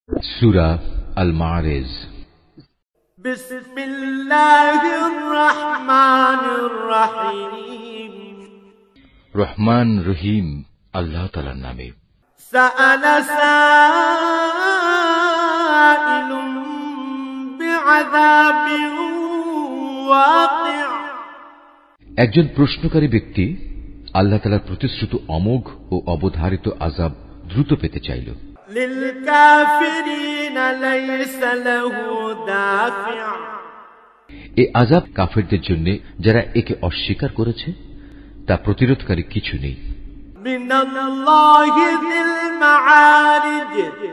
সূরা আল মাআরিজ। বিসমিল্লাহির রহমানির রহিম। রহমান রহিম আল্লাহ তাআলার নামে। সাআলা সাইলুম বিআযাবিন ওয়াকি'। একজন প্রশ্নকারী ব্যক্তি আল্লাহ তাআলার প্রতিশ্রুত অমোঘ ও অবধারিত আযাব দ্রুত পেতে চাইল। লিল কাফিরিনা লাইসা লাহু দাফি'। এই আযাব কাফেরদের জন্য যারা একে অস্বীকার করেছে তা প্রতিরোধকারী কিছু নেই। মিনাল্লাহি যিল মাআরিজ।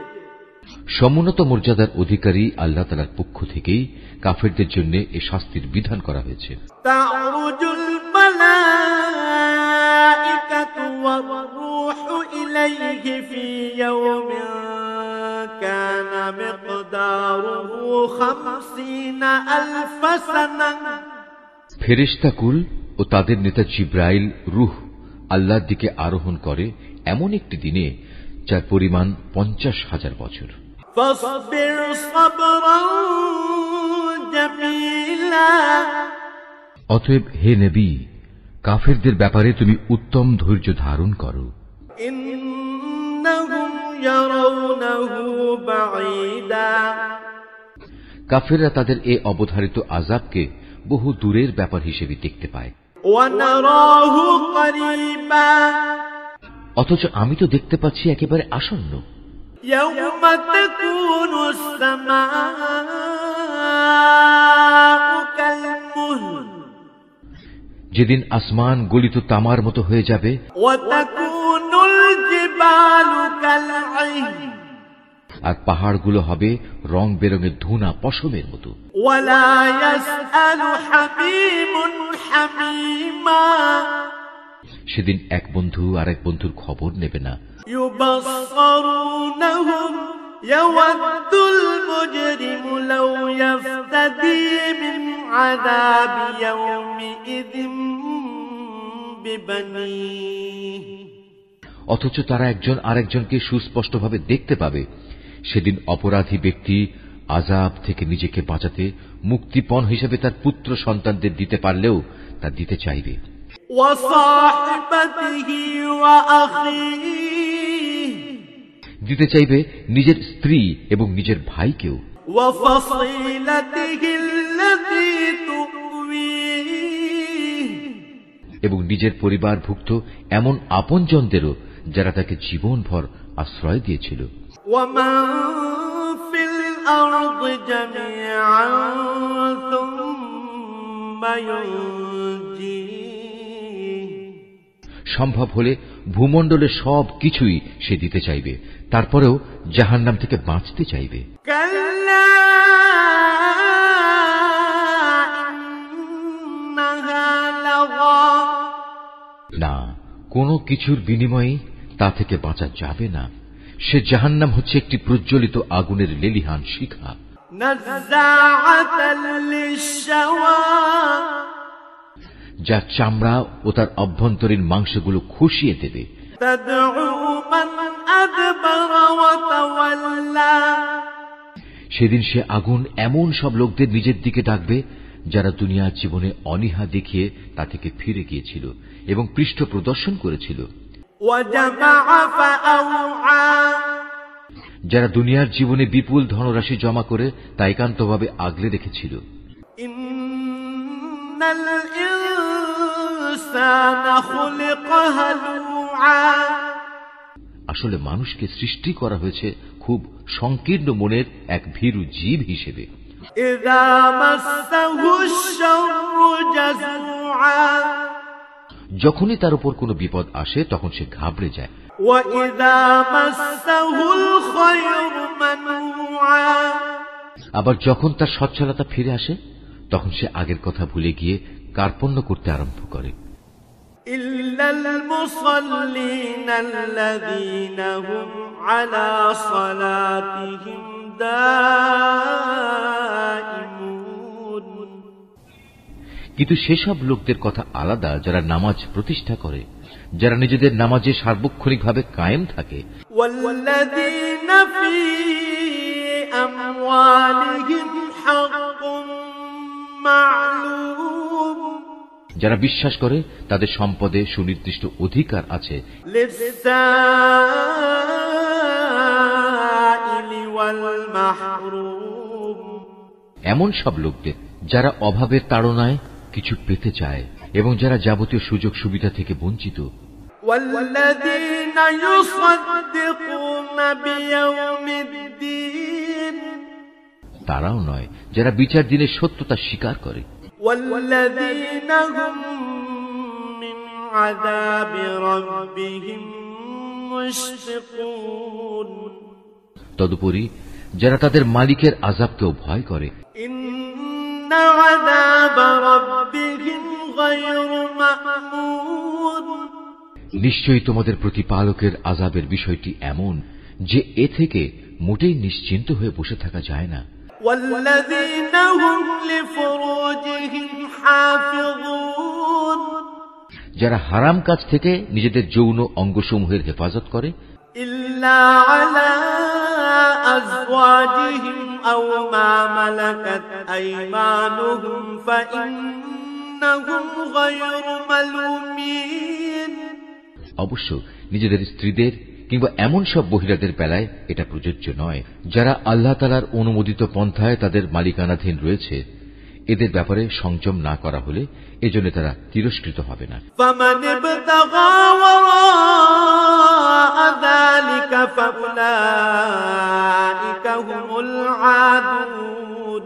সমুন্নত মর্যাদার অধিকারী আল্লাহ তাআলার পক্ষ থেকেই কাফেরদের জন্য এই শাস্তির বিধান করা হয়েছে। তাউরুজুল মালাইকাতু ওয়ার-রূহু ইলাইহি ফি ইয়াওমিন কানা মিকদারুহু 50,000 সানাহ। ফেরেশতাকুল ও তাদের নেতা জিবরাইল রূহ আল্লাহর দিকে আরোহণ করে এমন একটি দিনে যার পরিমাণ 50,000 বছর। ফাসবির সাবরান জামিলা। অতএব হে নবী, কাফেরদের ব্যাপারে তুমি উত্তম ধৈর্য ধারণ করো। ইন্নাহুম ইয়ারাউনাহু বাঈদা। কাফেররা তাদের এই অবধারিত আযাবকে বহু দূরের ব্যাপার হিসেবে দেখতে পায়। ওয়া নারাহু করিবা। অথচ আমি তো দেখতে পাচ্ছি একেবারে আসন্ন। ইয়াউমা তাকুনুস সামাউ কাল-মুহল। যেদিন আসমান গলিত তামার মতো হয়ে যাবে। ওয়া তাকুনুল জিবালু কাল-ইহন। আর পাহাড়গুলো হবে রং বেরঙের ধুনা পশমের মতো। ওয়ালা ইয়াসআলু হামীমুন হামীমা। সেদিন এক বন্ধু আরেক বন্ধুর খবর নেবে না। ইউবাসসারুনহুম ইয়াওয়াদ্দুল মুজরিমু লাউ ইয়াফতাদি মিন আযাবি ইয়াওমিইযিন বিবানিহি। অথচ তারা একজন আরেকজনকে সুস্পষ্টভাবে দেখতে পাবে। সেদিন অপরাধী ব্যক্তি আযাব থেকে নিজেকে বাঁচাতে মুক্তিপণ হিসেবে তার পুত্র সন্তানদের দিতে পারলেও তা দিতে চাইবে। ওয়া সাহিবাতিহি ওয়া আখিহি। দিতে চাইবে নিজের স্ত্রী এবং নিজের ভাইকেও। ওয়া ফাসিলাতিহি আল্লাতী তুওয়িহি। এবং নিজের পরিবারভুক্ত এমন আপনজনদেরও যারা তাকে জীবনভর আশ্রয় দিয়েছিল। ওয়া মান ফিল আরদি জামিআন সুম্মা ইউনজিহি। সম্ভব হলে ভূমণ্ডলের সব কিছুই সে দিতে চাইবে, তারপরেও জাহান্নাম থেকে বাঁচতে চাইবে। কাল্লা ইন্নাহা লাযা। না, কোনো কিছুর বিনিময়ে তা থেকে বাঁচা যাবে না। সে জাহান্নাম হচ্ছে একটি প্রজ্বলিত আগুনের লেলিহান শিখা। নাযাআতাল লিশ-শাওয়া। যা চামড়া ও তার অভ্যন্তরীণ মাংসগুলো খুশিয়ে দেবে। তাদউ মান আদবারা ওয়া তাওয়াল্লা। সেদিন সে আগুন এমন সব লোকদের নিজের দিকে ডাকবে যারা দুনিয়ার জীবনে অনীহা দেখিয়ে তা থেকে ফিরে গিয়েছিল এবং পৃষ্ঠ প্রদর্শন করেছিল। ওয়া জামাআ ফাআওআ। যারা দুনিয়ার জীবনে বিপুল ধনরাশি জমা করে তা একান্তভাবে আগলে রেখেছিল। ইন্নাল ইনসানা খুলিকা হালুআ। আসলে মানুষকে সৃষ্টি করা হয়েছে খুব সংকীর্ণ মনের এক ভীরু জীব হিসেবে। ইযা মাসসাহুশ শাররু জাযুআ। যখনই তার উপর কোনো বিপদ আসে তখন সে ঘাবড়ে যায়। ওয়া ইযা মাসসাহুল খায়রু মানুআ। আবার যখন তার সচ্ছলতা ফিরে আসে তখন সে আগের কথা ভুলে গিয়ে কার্পণ্য করতে আরম্ভ করে। ইল্লাল মুসাল্লিন আল্লাযীনা হুম আলা সালাতিহিম দাঈমুন। কিন্তু সেসব লোকদের কথা আলাদা যারা নামাজ প্রতিষ্ঠা করে, যারা নিজেদের নামাজে সার্বক্ষণিকভাবে কায়েম থাকে। ওয়াল্লাযীনা ফী أموالهم حق معلوم যারা বিশ্বাস করে তাদের সম্পদে সুনির্দিষ্ট অধিকার আছে। للسائل والمحروم এমন সব লোকদের যারা অভাবের তাড়নায় কিছু পেতে চায় এবং যারা যাবতীয় সুযোগ সুবিধা থেকে বঞ্চিত। والذين يصدقون بيوم الدين তারাও নয় যারা বিচার দিনের সত্যতা স্বীকার করে। والذين هم من عذاب ربهم مشفقون তদুপরি যারা তাদের মালিকের আযাবকেও ভয় করে। إن عذاب ربهم غير مأمون নিশ্চয়ই তোমাদের প্রতিপালকের আযাবের বিষয়টি এমন যে এ থেকে মোটেই নিশ্চিন্ত হয়ে বসে থাকা যায় না। والذين هم لفروجهم حافظون যারা হারাম কাজ থেকে নিজেদের যৌন অঙ্গসমূহের হেফাজত করে, إلا على أزواجهم أو ما ملكت أيمانهم فإنهم غير ملومين অবশ্য নিজেদের স্ত্রীদের কিংবা এমন সব মহিলাদের বেলায় এটা প্রযোজ্য নয় যারা আল্লাহ তাআলার অনুমোদিত পন্থায় তাদের মালিকানাধীন রয়েছে। এদের ব্যাপারে সংযম না করা হলে এজন্য তারা তিরস্কৃত হবে না। فمن ابتغى وراء ذلك فأولئك هم العادون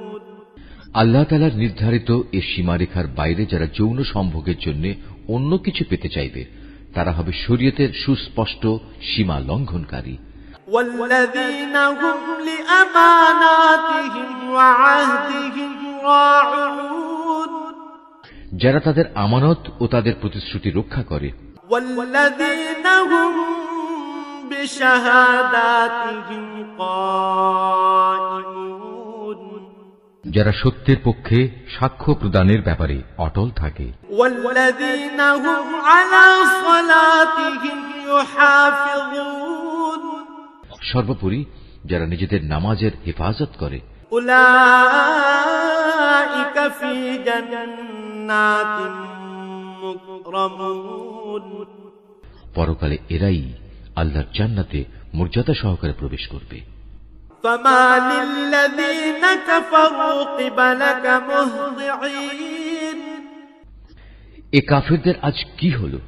আল্লাহ তাআলার নির্ধারিত এই সীমারেখার বাইরে যারা যৌন সম্ভোগের জন্য অন্য কিছু পেতে চাইবে তারা হবে শরীয়তের সুস্পষ্ট সীমা লঙ্ঘনকারী। والذين هم لأماناتهم وعهدهم راعون যারা তাদের আমানত ও তাদের প্রতিশ্রুতি রক্ষা করে। والذين هم بشهاداتهم قائمون যারা সত্যের পক্ষে সাক্ষ্য প্রদানের ব্যাপারে অটল থাকে। والذين هم على صلاتهم يحافظون সর্বোপরি যারা নিজেদের নামাজের হেফাজত করে। أولئك في جنات مكرمون পরকালে এরাই আল্লাহর জান্নাতে মর্যাদা সহকারে প্রবেশ করবে। فما للذين كفروا قبلك مهطعين এ কাফেরদের আজ কি হলো?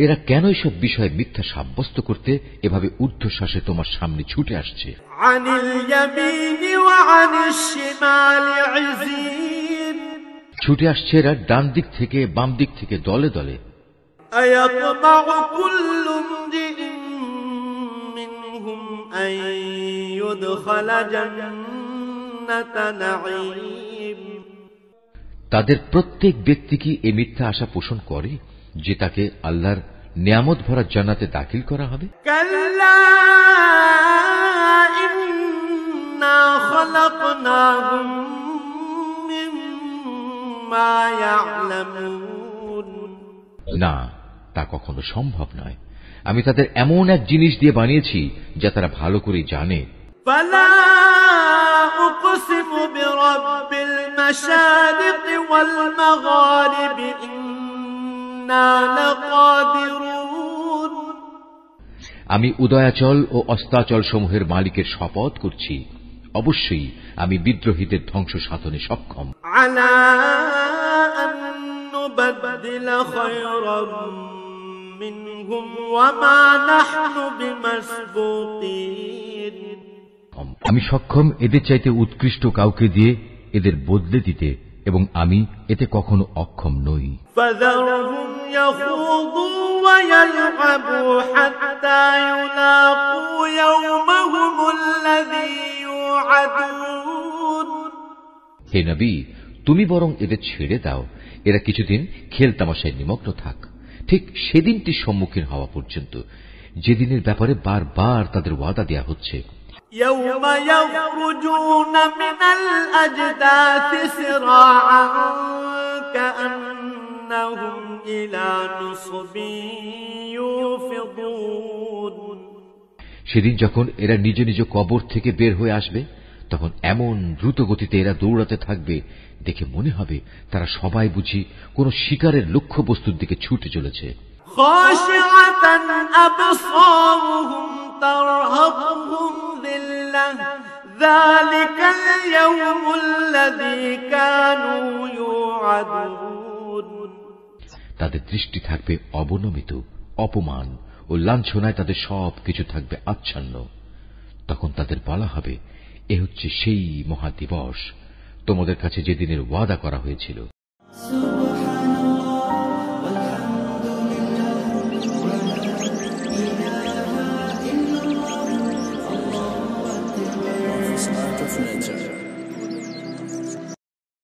এরা কেন এসব বিষয়ে মিথ্যা সাব্যস্ত করতে এভাবে ঊর্ধ্বশ্বাসে তোমার সামনে ছুটে আসছে? عن اليمين وعن الشمال عزين ছুটে আসছে এরা ডান দিক থেকে বাম দিক থেকে দলে দলে। أيطمع كل امرئ منهم أن يدخل جنة نعيم তাদের প্রত্যেক ব্যক্তি কি এ মিথ্যা আশা পোষণ করে যে তাকে আল্লাহর নিয়ামত ভরা জান্নাতে দাখিল করা হবে? كلا إنا خلقناهم مما يعلمون না, তা কখনো সম্ভব নয়। আমি তাদের এমন এক জিনিস দিয়ে বানিয়েছি যা তারা ভালো করে জানে। فلا أقسم برب المشارق والمغارب إنا لقادرون আমি উদয়াচল ও অস্তাচল সমূহের মালিকের শপথ করছি, অবশ্যই আমি বিদ্রোহীদের ধ্বংস সাধনে সক্ষম। على أن نبدل خيرا منهم وما نحن بمسبوقين আমি সক্ষম এদের চাইতে উৎকৃষ্ট কাউকে দিয়ে এদের বদলে দিতে, এবং আমি এতে কখনো অক্ষম নই। فذرهم يخوضوا ويلعبوا حتى يلاقوا يومهم الذي يوعدون হে নবী, তুমি বরং এদের ছেড়ে দাও, এরা কিছুদিন খেল তামাশায় নিমগ্ন থাক, ঠিক সেদিনটির সম্মুখীন হওয়া পর্যন্ত যেদিনের ব্যাপারে বারবার তাদের ওয়াদা দেয়া হচ্ছে। يوم يخرجون من الأجداث سراعا كأنهم إلى نصب يوفضون সেদিন যখন এরা নিজ নিজ কবর থেকে বের হয়ে আসবে, তখন এমন দ্রুত গতিতে এরা দৌড়াতে থাকবে, দেখে মনে হবে তারা সবাই বুঝি কোন শিকারের লক্ষ্যবস্তুর দিকে ছুটে চলেছে। خاشعة أبصارهم ترهقهم ذلة ذلك اليوم الذي كانوا يوعدون। তাদের দৃষ্টি থাকবে অবনমিত, অপমান ও লাঞ্ছনায় তাদের সব কিছু থাকবে আচ্ছন্ন। তখন তাদের বলা হবে, এ হচ্ছে সেই মহাদিবস তোমাদের কাছে যেদিনের ওয়াদা করা হয়েছিল।